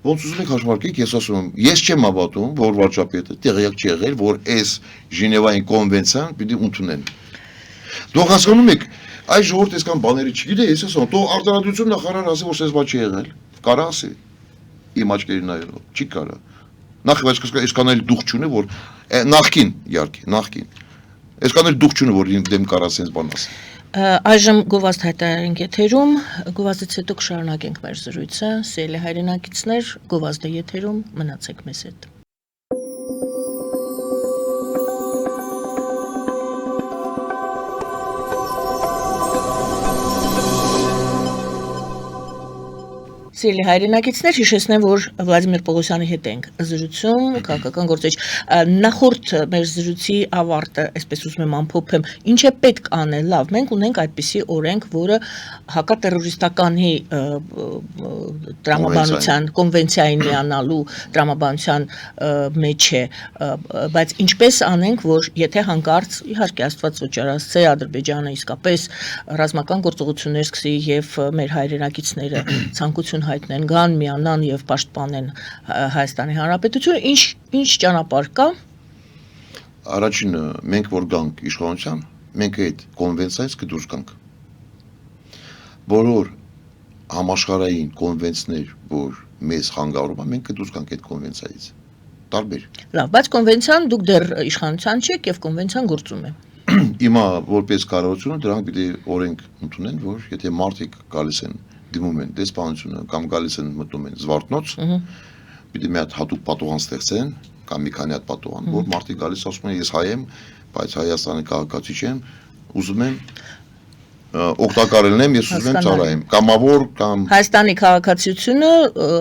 Ոնց ուզում եք հաշվարկեք ես ասում եմ ես չեմ հավատում որ վարչապետը տեղյակ չի եղել որ այս Ժնևայի կոնվենցիան պիտի ընդունեն Դուք հասկանում եք այս ժողովուրդը այսքան բաների չգիտե ես ասում դու արտարադրություն նախարար ասի որ սես բան չի եղել կարա ասի իմ աչքերին նայելով չի կարա Նախ այսքան էլ դուխ չունի որ նախքին իհարկե նախքին այսքան էլ դուխ չունի որ դեմ կարա sense բան ասի Այժմ գովազդ հայտարարենք եթերում գովազդից հետո կշարունակենք մեր զրույցը սիրելի հայրենակիցներ գովազդը եթերում մնացեք մեզ հետ Սիրելի հայրենակիցներ, հիշեցնեմ, որ Վլադիմիր Պողոսյանի հետ ենք զրուցում, քաղաքական գործիչ նախորդ մեր զրույցի ավարտը, այսպես ուզում եմ ամփոփեմ, ինչ է պետք անել, լավ, մենք ունենք այդպիսի օրենք, որը հակատերորիստականի տրամաբանության կոնվենցիային միանալու տրամաբանության մեջ է, բայց ինչպես անենք, որ եթե հանկարծ իհարկե Աստված ոչարացե Ադրբեջանը իսկապես ռազմական գործողություններ սկսի եւ մեր հայրենակիցները ցանկություն հայտնեն գան միանան եւ պաշտպանեն Հայաստանի Հանրապետությունը ինչ ճանապարհ կա Առաջինը մենք որ գանք իշխանության մենք այդ կոնվենցիայից կդուրս գանք բոլոր համաշխարհային կոնվենցներ որ մեզ խանգարում են մենք կդուրս գանք այդ կոնվենցիայից տարբեր Լավ բայց կոնվենցիան դուք դեռ իշխանության չեք եւ կոնվենցիան գործում է Հիմա որպես կառավարությունը դրանք պիտի օրենք ընդունեն որ եթե մարդիկ գալիս են դիմում են դեսպանությունը կամ գալիս են մտնում են Զվարթնոց պիտի մի հատ հատուկ պատուհան ստեղծեն կամ մի քանի հատ պատուհան որ մարդիկ գալիս ասում են ես հայ եմ բայց Հայաստանի քաղաքացի չեմ ուզում եմ օգտակարելն եմ ես ուզում եմ ծառայեմ կամավոր կամ Հայաստանի քաղաքացիությունը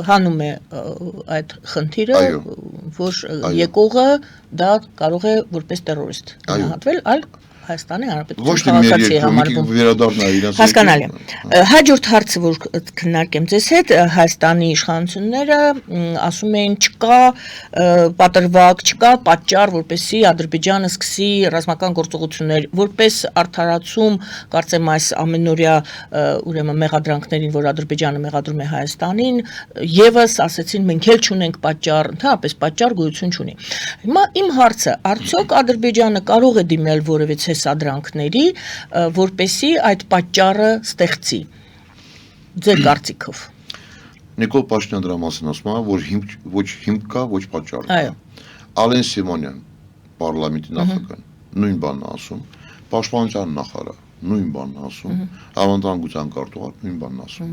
հանում է այդ խնդիրը որ եկողը դա կարող է որպես տերորիստ գնահատվել այլ Հայաստանի Հանրապետության Ոչ թե մեր քաղաքացի երկրում, մի համարվում։ վերադառնա իրենց Հասկանալի է։ Հաջորդ հարցը, որ քննարկեմ ձեզ հետ, Հայաստանի իշխանությունները ասում էին չկա պատրվակ, չկա պատճառ, որպեսզի Ադրբեջանը սկսի ռազմական գործողություններ, որպես արդարացում, կարծեմ այս ամենօրյա ուրեմն մեղադրանքներին, որ Ադրբեջանը մեղադրում է Հայաստանին, եւս ասեցին մենք էլ չունենք պատճառ, ընդհանրապես պատճառ գոյություն չունի։ Հիմա իմ հարցը, արդյոք Ադրբեջանը կարող է դիմել որևէ սադրանքների, որպեսզի այդ պատճառը ստեղծի։ Ձեր կարծիքով։ Նիկոլ Փաշինյան դրա մասին ասում է, որ ոչ հիմք կա, ոչ պատճառ կա։ Այո։ Ալեն Սիմոնյան, parlamenti նախագահ, նույն բանն է ասում, Պաշտպանության նախարար, նույն բանն է ասում, Անվտանգության քարտուղար, նույն բանն է ասում։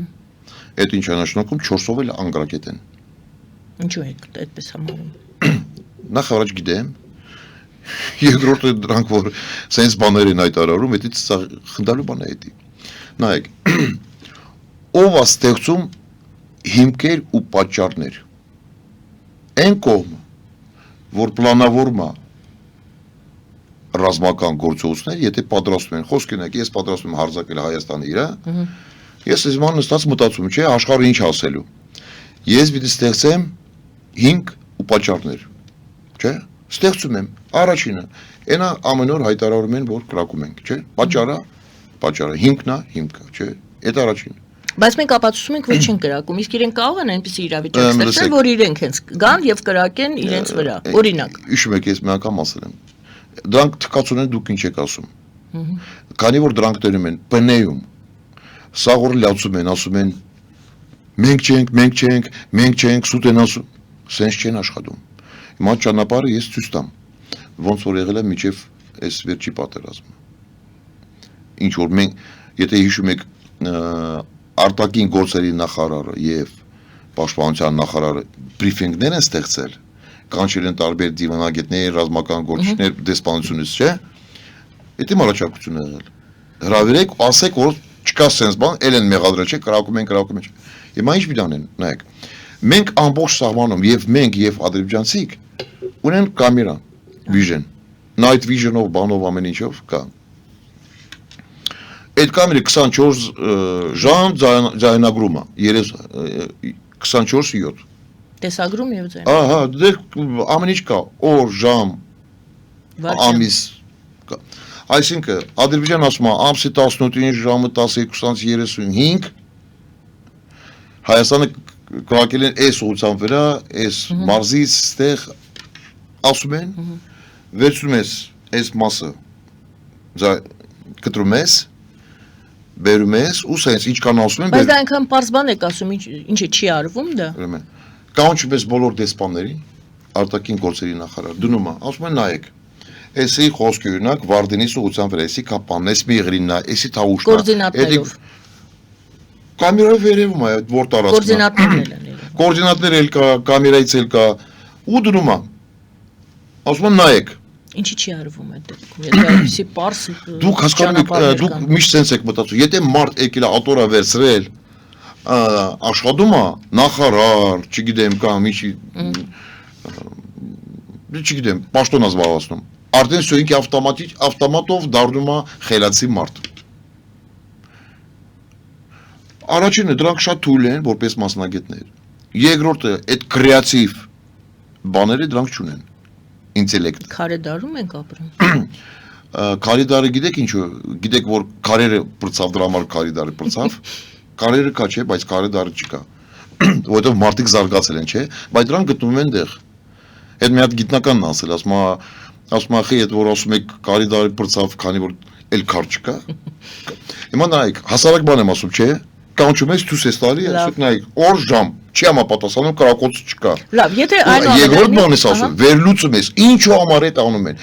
Այդ ինչ է նշանակում 4-ով էլ անգրակետ են։ Ինչու է այդպես համարում։ Նախ առաջ գիտեմ, երկրորդը դրանք որ sense բաներ են հայտարարում, դա խնդալու բան է դա։ Նայեք, ով է ստեղծում հիմքեր ու պատճառներ։ Այն կողմը, որ պլանավորում է ռազմական գործողություններ, եթե պատրաստում են, խոսք ունենք, ես պատրաստում եմ հարձակել Հայաստանը իրա, ես իզման նստած մտածում, չէ, աշխարհը ինչ ասելու։ Ես պիտի ստեղծեմ հիմք ու պատճառներ, չէ, ստեղծում եմ, առաջինը, այնա ամեն օր հայտարարում են, որ կրակում ենք, չէ, պատճառը, հիմքն է, հիմքը, չէ, այդ առաջինը։ Բայց մենք ապացուցում ենք, որ չեն կրակում, իսկ իրենք կարող են այնպիսի իրավիճակ ստեղծել, որ իրենք հենց գան եւ կրակեն իրենց վրա։ Օրինակ։ Հիշում եք, ես մի անգամ ասել եմ։ Դրանք թքած ունեն, դուք ինչ եք ասում։ Քանի որ դրանք տերում են պնեյում, սաղոր լացում են, ասում են մենք չենք, սուտ են ասում, սենց չեն աշխատում։ Հիմա ճանապարհը ես ցույց տամ, ոնց որ եղել է միջև այս վերջի պատերազմը։ Ինչ որ մենք, եթե հիշում եք, արտաքին գործերի նախարարը եւ պաշտպանության նախարարը բրիֆինգներ են ստեղծել, կանչել են տարբեր դիվանագետներ, ռազմական գործիչներ, դեսպանությունից, չէ՞։ Դա մալաչակություն է եղել։ Հրավիրեք, ասեք, որ չկա sense բան, ել են մեղադրել, չէ՞, կրակում են։ Հիմա ինչ պիտի անեն, նայեք։ Մենք ամբողջ սահմանում եւ մենք եւ ադրբեջանցիք ունեն կամերա, vision, night vision-ով, բանով ամեն ինչով կա։ Այդ կամերը 24 ժամ ձայնագրում է, 24/7։ Տեսագրում եւ ձայն։ Ահա, դե ամեն ինչ կա, օր, ժամ, ամիս կա։ Այսինքն, Ադրբեջանը ասում է, ամսի 18-ին ժամը 12:35, Հայաստանը կրակել են այս ուղղության վրա, այս մարզից ստեղ ասում են, վերցնում ես այս մասը, կտրում ես, բերում ես, ու սենց ինչքան ասում են։ Բայց դա այնքան պարզ բան եք ասում, ինչ է չի արվում դա։ Կանչում ես բոլոր դեսպաններին, արտաքին գործերի նախարար, դնում է, ասում են նայեք, էսի խոսքի օրինակ Վարդենի ուղղության վրա, էսի կապանն, էս միղրինն է, էսի թավուշն է։ Կոորդինատներով։ Կամերայով երևում է, որ տարածքն է։ Կոորդինատներ էլ կա, կամերայից էլ կա, ու դնում է։ Ասում են նայեք։ Ինչի չի արվում այդ դեպքում, եթե այդպիսի պարզ դուք հասկանում եք, դուք միշտ sense եք մտածում, եթե մարդ եկել է աթորա վերցրել, աշխատում է նախարար, չգիտեմ կամ ինչի, չգիտեմ, պաշտոն է զբաղեցնում, արդեն սույնքի ավտոմատով դառնում է խելացի մարդ։ Առաջինը դրանք շատ թույլ են, որպես մասնագետներ։ Երկրորդը, այդ կրեատիվ բաները դրանք չունեն։ Ինտելեկտ։ Քարեդարում ենք ապրում։ Քարեդարը գիտեք ինչու, գիտեք որ քարերը բրծավ դրա համար քարեդարը բրծավ, քարերը կա չէ, բայց քարեդարը չկա, որովհետև մարդիկ զարգացել են, չէ, բայց դրանք գտնվում են դեղ։ Այդ մի հատ գիտնականն ասել, ասում է, խի այդ որ ասում եք քարեդարը բրծավ, քանի որ էլ քար չկա։ Հիմա նայեք, հասարակ բան եմ ասում, չէ, կանչում ես ցույց ես տալի, ասում նայեք, օր ժամ չի համապատասխանում, կրակոց չկա։ Լավ, եթե Երկրորդ բանն ես ասում, վերլուծում ես, ինչու համար է անում են։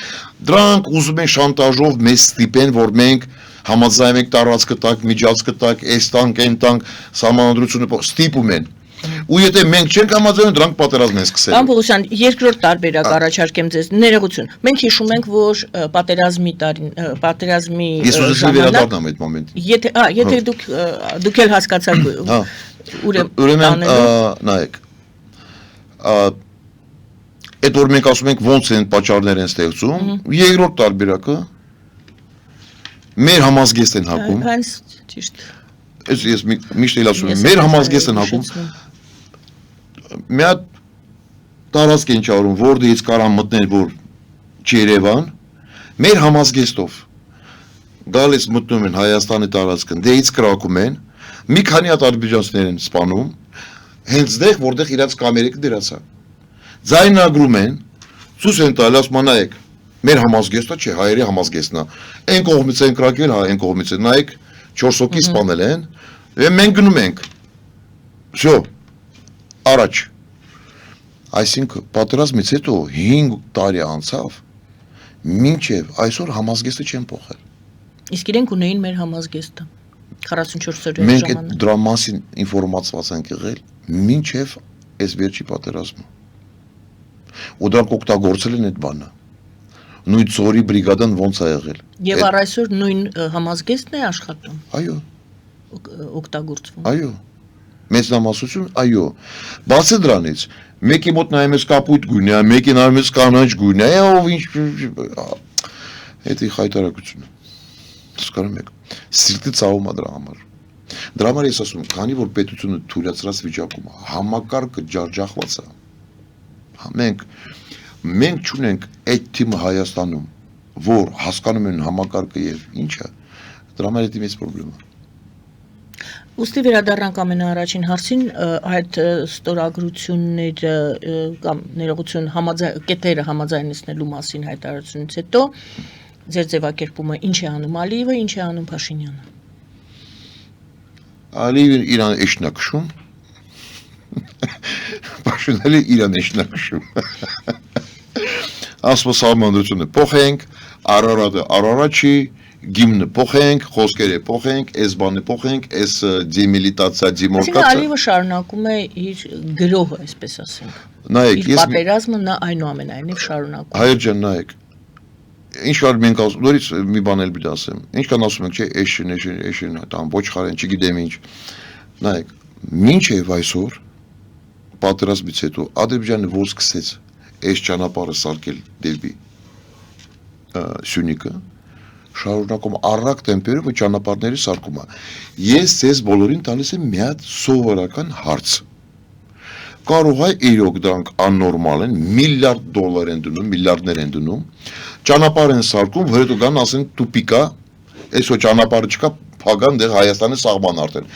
Դրանք ուզում են շանտաժով մեզ ստիպեն, որ մենք համաձայն ենք տարածքը տակ, միջանցքը տակ, այս տանք, այն տանք, սահմանադրությունը ստիպում են։ Ու եթե մենք չենք համաձայնում, դրանք պատերազմ են սկսել։ Պարոն Պողոսյան, երկրորդ տարբերակ առաջարկեմ ձեզ, ներողություն։ Մենք հիշում ենք, որ պատերազմի Ես ուզեցի վերադառնամ այդ մոմենտին։ Եթե դուք էլ հասկացաք ուրեմն նայեք։ Այդ որ մենք ասում ենք ոնց են պատճառներ են ստեղծում, երկրորդ տարբերակը Մեր համազգեստ են հակում։ Հենց ճիշտ։ Ես միշտ էլ ասում եմ, մեր համազգեստ են հակում։ Մի հատ տարածք են ճարում, որտեղից կարան մտնել որ Երևան, մեր համազգեստով գալիս մտնում են Հայաստանի տարածքն, դեից կրակում են, մի քանի հատ ադրբեջանցիներ են սպանում, հենց դեղ, որտեղ իրաց կամերիկը դրացա։ Ձայնագրում են, ցույց են տալի, ասում են նայեք, մեր համազգեստը չէ, հայերի համազգեստն է։ Այն կողմից են կրակել, այն կողմից են, նայեք, 4 հոգի սպանել են, եւ մենք գնում ենք։ Всё, առաջ։ Այսինքն պատերազմից հետո 5 տարի անցավ, մինչև այսօր համազգեստը չեն փոխել։ Իսկ իրենք ունեին մեր համազգեստը 44 օրյա Մենք այդ ժամանակ։ դրա մասին ինֆորմացված ենք եղել մինչև այս վերջի պատերազմը։ Ու դրանք օգտագործել են այդ բանը։ Նույն ծորի բրիգադան ոնց է եղել։ Եվ առ այսօր նույն համազգեստն է աշխատում, Այո, օգտագործվում։ այո։ Մեծամասնություն, այո։ Բացի դրանից, մեկի մոտ նայում ես կապույտ գույն է, մեկի նայում ես կանաչ գույն է, ով ինչ Դա խայտարակություն։ Հասկանում եք։ Սիրտը ծավում է դրա համար։ Դրա համար ես ասում եմ, քանի որ պետությունը թույլատրած վիճակում է, համակարգը ջարդախված է։ Մենք չունենք այդ թիմը Հայաստանում, որ հասկանում են համակարգը եւ ինչը, դրա համար դա մեծ խնդրեմ է։ Ուստի վերադառնանք ամենաառաջին հարցին, այդ ստորագրությունները կամ ներողություն կետերը համաձայնեցնելու մասին հայտարարությունից հետո ձեր ձևակերպումը ինչ է անում Ալիևը, ինչ է անում Փաշինյանը։ Ալիևն իրան էշնակշում, Փաշինյանը իրան էշնակշում։ Ասում սահմանադրությունը փոխենք, Արարատը Արարաչի, Գիմնը փոխենք, խոսքերը փոխենք, այս բանը փոխենք, այս դեմիլիտացիա, դեմորկացիա։ Ալիևը շարունակում է իր գրոհը, այսպես ասենք։ Նայեք, Իր պատերազմը նա այնուամենայնիվ շարունակում։ Հայր ջան, նայեք։ Ինչ կար մենք ասում, նորից մի բան էլ պիտի ասեմ։ Ինչքան ասում ենք, չէ, էշին, տան ոչխարեն, չգիտեմ ինչ։ Նայեք, մինչև այսօր պատերազմից հետո Ադրբեջանը ո՞ր սկսեց այս ճանապարհը սարքել դեպի Սյունիքը, շարունակում առակ տեմպերով ճանապարհների սարքումը։ Ես ձեզ բոլորին տալիս եմ մի հատ սովորական հարց։ Կարող է իրոք դրանք աննորմալ են, միլիարդ դոլար են դնում, միլիարդներ են դնում, ճանապարհ են սարքում, որ հետո գան ասեն տուպիկա, այսօր ճանապարհը չկա, փագան դեռ Հայաստանի սահման արդեն։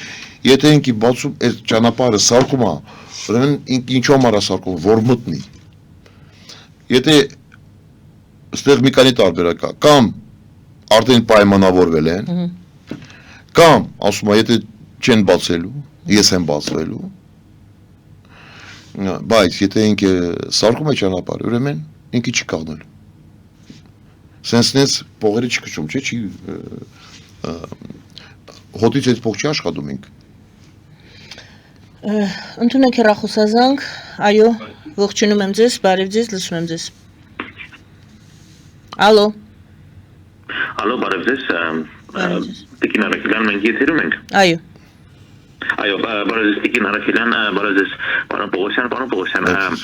Եթե ինքի բացում այս ճանապարհը սարքում է, ուրեմն ինչու համար է սարքում, որ մտնի։ Եթե այստեղ մի քանի տարբերակ կա, կամ արդեն պայմանավորվել են, կամ ասում է, եթե չեն բացելու, ես եմ բացվելու, բայց եթե ինքը սարքում է ճանապարհը, ուրեմն ինքը չի կանգնել։ Սենսնից փողերը չքշում, չէ՞, չի հոտից այդ փող չի աշխատում ինքը։ Ընդունենք հեռախոսազանգ, այո, ողջունում եմ ձեզ, բարև ձեզ, լսում եմ ձեզ։ Ալո։ Ալո, բարև ձեզ, Տիկին Արաքելյան, մենք եթերում ենք։ Այո։ Այո, բարև ձեզ, Տիկին Արաքելյան, բարև ձեզ, պարոն Պողոսյան,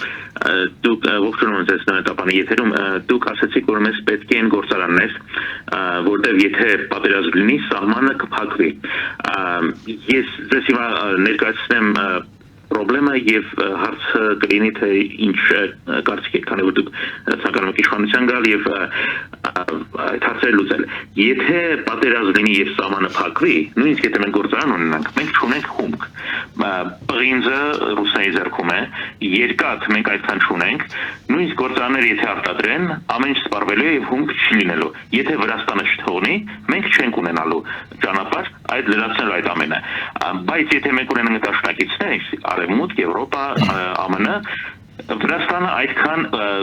դուք ողջունում եմ ձեզ նորետապանի եթերում, դուք ասացիք, որ մեզ պետք են գործարաններ, որտեղ եթե պատերազմ լինի, սահմանը կփակվի։ Ես ձեզ հիմա ներկայացնեմ Պրոբլեմը եւ հարցը կլինի թե ինչ կարծիք եք, քանի որ դուք ցանկանում եք իշխանության գալ եւ այդ հարցերը լուծել։ Եթե պատերազմ լինի եւ սահմանը փակվի, նույնիսկ եթե մենք գործարան ունենանք, մենք չունենք հումք։ Պղինձը ռուսների ձեռքում է, երկաթ մենք այդքան չունենք, նույնիսկ գործարանները եթե արտադրեն, ամեն ինչ սպառվելու է եւ հումք չի լինելու։ Եթե Վրաստանը չթողնի, մենք չենք ունենալու ճանապարհ այդ լրացնել այդ ամենը։ Բայց եթե մենք ունենանք դաշնակիցներ, Արևմուտք, Եվրոպա, ԱՄՆ, Վրաստանը այդքան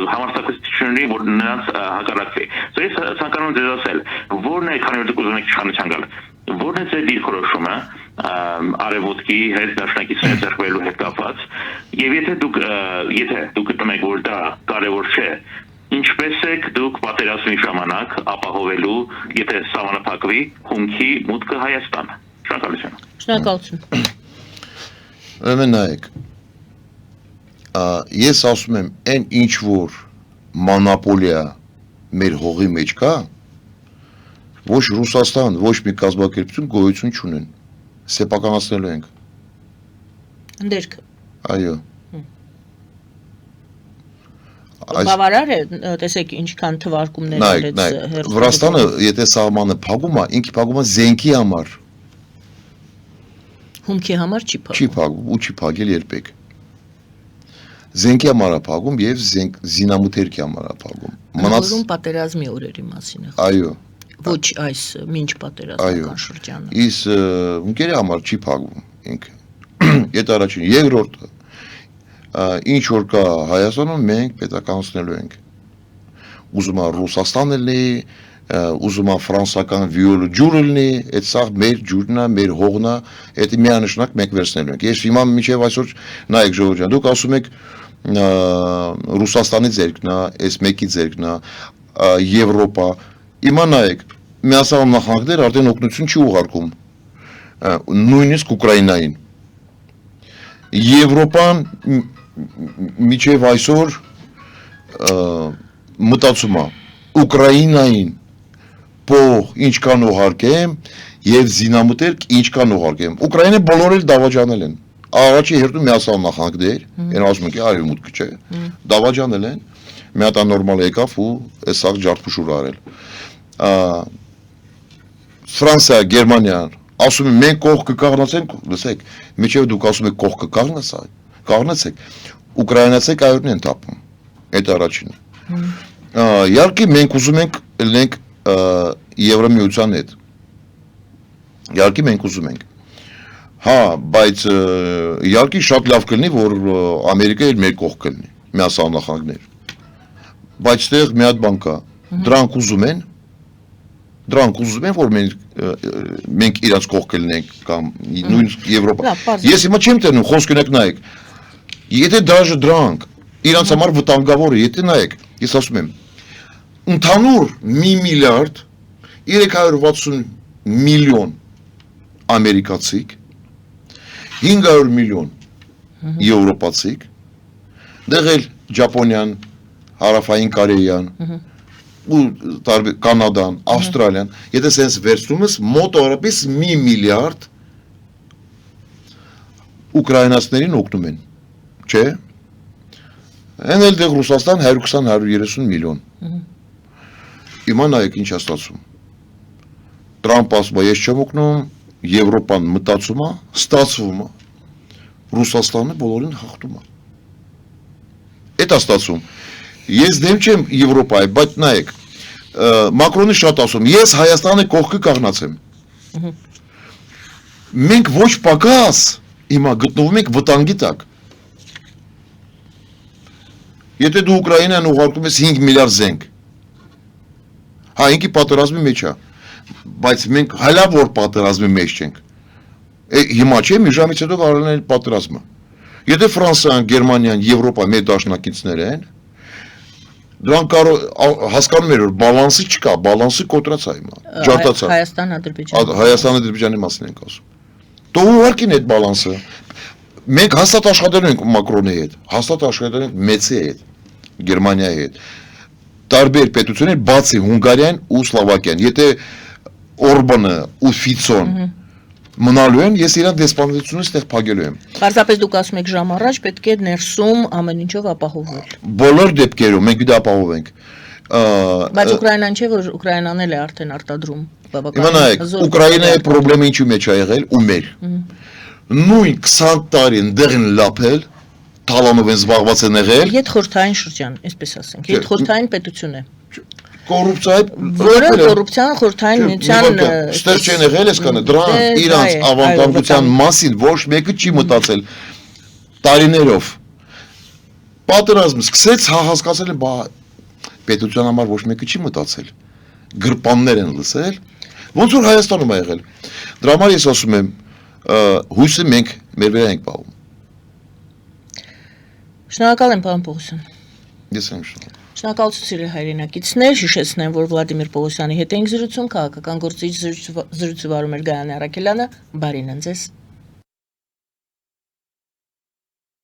համարձակություն ունի, որ նրանց հակառակվի։ Ես ցանկանում եմ ձեզ ասել, ո՞րն է, քանի որ դուք ուզում եք իշխանության գալ, ո՞րն է ձեր դիրքորոշումը Արևմուտքի հետ դաշնակիցներ ձեռքբերելու հետ կապված, եւ եթե դուք գտնում եք, որ դա կարեւոր չէ, ինչպես եք դուք պատերազմի ժամանակ ապահովելու, եթե սահմանը փակվի, հումքի մուտքը Հայաստան։ Շնորհակալություն։ Շնորհակալություն։ Ուրեմն նայեք, ես ասում եմ, այն ինչ որ մանապոլիա մեր հողի մեջ կա, Ոչ Ռուսաստան, ոչ մի կազմակերպություն գոյություն չունեն։ Սեփականացնելու ենք։ Ընդերք Այո։ բավարար է, տեսեք ինչքան թվարկումներ Նայեք, Վրաստանը, եթե սահմանը փակում է, ինքը փակում է զենքի համար, հումքի համար չի չի փակում ու չի փակել երբեք։ Զենքի համար է փակում եւ զինամթերքի համար է փակում։ Մնացում պատերազմի օրերի մասին է։ Այո։ Ոչ այս մինչ պատերազմական շրջանը։ Իսկ ընկերի համար չի փակում ինքը։ Այդ առաջին, երկրորդը ինչ որ կա Հայաստանում մենք պետականացնելու ենք։ Ուզում է Ռուսաստանը լինի, ուզում է ֆրանսական վիոլը ջուրը լինի, այդ սա մեր ջուրն է, մեր հողն է, դա միանշանակ մենք վերցնելու ենք։ Ես հիմա մինչև այսօր նայեք ժողովուրդ ջան, դուք ասում եք Ռուսաստանի ձեռքն է, այս մեկի ձեռքն է, Եվրոպա։ Հիմա նայեք, միասնական նախագծեր արդեն օգնություն չի ուղարկում։ Նույնիսկ Ուկրաինային։ Եվրոպան միջև այսօր մտածում է Ուկրաինային փող ինչքան ուղարկեմ եւ զինամթերք ինչքան ուղարկեմ։ Ուկրաինան բոլորը դավաճանել են։ Առաջի հերթում միասնական նախագծեր, այն ասում են, արևմուտքը չէ, դավաճանել են, մի հատ նորմալ եկավ ու էսա ջարդփուշուր արել։ Ֆրանսիա, Գերմանիան ասում են մենք կողքը կաղնացենք, լսեք, միջև դուք ասում եք կողքը կաղնացեք, ուկրաինացիք այորն են տապում, այդ առաջինը։ Իհարկե մենք ուզում ենք լինենք Եվրամիության հետ։ Իհարկե մենք ուզում ենք։ Հա, բայց իհարկե շատ լավ կլինի, որ Ամերիկան մեր կողք կլինի, միասնական նախագծեր։ Բայց այդտեղ մի հատ բան կա, դրանք ուզում են, որ մենք իրաց կողքը լինենք կամ նույնիսկ Եվրոպա։ Ես հիմա չեմ տենում, խոսք ունեք նայեք։ Եթե դաժե դրանք իրանց համար վտանգավոր է, եթե նայեք, ես ասում եմ, ընդհանուր 1 միլիարդ 360 միլիոն ամերիկացիք, 500 միլիոն եվրոպացիք, դեղել Ճապոնիան, Հարավային Կորեան, ու Կանադան, Ավստրալիան, եթե սենց վերցնում ես մոտավորապես 1 միլիարդ ուկրաինացիներին օգնում են, չէ՞։ Այն էլ դեղ Ռուսաստան 120-130 միլիոն։ Հիմա նայեք ինչ է ստացվում։ Տրամպ ասում է, ես չեմ օգնում, Եվրոպան մտածում է, ստացվում է, Ռուսաստանը բոլորին հաղթում է։ Էդ է ստացվում։ Ես դեմ չեմ Եվրոպայի, բայց նայեք, Մակրոնը շատ ասում, ես Հայաստանի կողքը կաղնացեմ։ Մենք ոչ պակաս հիմա գտնվում ենք վտանգի տակ։ Եթե դու Ուկրաինան ուղարկում ես 5 միլիարդ զենք, հա ինքի պատերազմի մեջ է, բայց մենք հալա որ պատերազմի մեջ չենք։ Հիմա չէ, մի ժամից հետո կարող են պատերազմը։ Եթե Ֆրանսիան, Գերմանիան, Եվրոպա մեր դաշնակիցներ են, դրանք հասկանում են, որ բալանսի չկա, բալանսի կոտրած է հիմա, ջարդացա։ Հայաստան-Ադրբեջանի մասին ենք ասում։ Դու ուղարկին այդ բալանսը։ Մենք հաստատ աշխատելու ենք Մակրոնի հետ, հաստատ աշխատելու ենք Մեծի հետ, Գերմանիայի հետ։ Տարբեր պետություններ, բացի Հունգարիան ու Սլովակիան։ Եթե Օրբանը ու Ֆիցոն մնալու են, ես իրան դեսպանատությունը ստեղ փակելու եմ։ Պարզապես դուք ասում եք ժամ առաջ պետք է ներսում ամեն ինչով ապահովել։ Բոլոր դեպքերում մենք դա ապահովենք։ Բայց Ուկրաինան չէ, որ Ուկրաինան էլ է արդեն արտադրում բավական։ Հիմա նայեք, Ուկրաինայի խնդրեմը ինչու մեջ է եղել ու մեր։ Նույն 20 տարին դեղին լափել, թալանով են զբաղված են եղել։ Ետ խորհրդային շրջան, այսպես ասենք, ետ խորհրդային պետություն է։ Կոռուպցիայի, որը կոռուպցիան խորհրդային միության ստեղ չեն եղել այսքանը, դրանք իրանց ավանդական մասին ոչ մեկը չի մտածել տարիներով։ Պատերազմը սկսեց, հասկացել են, բա պետության համար ոչ մեկը չի մտածել։ Գրպաններ են լսել, ոնց որ Հայաստանում է եղել։ Դրա համար ես ասում եմ, հույսը մենք մեր վրա ենք պահում։ Շնորհակալ եմ, պարոն Պողոսյան։ Ես եմ շնորհակալ։ Շնորհակալություն սիրելի հայրենակիցներ, հիշեցնեմ, որ Վլադիմիր Պողոսյանի հետ ենք զրուցում, քաղաքական գործիչ զրույցը վարում էր Գայանե Առաքելյանը, բարին ընձեզ։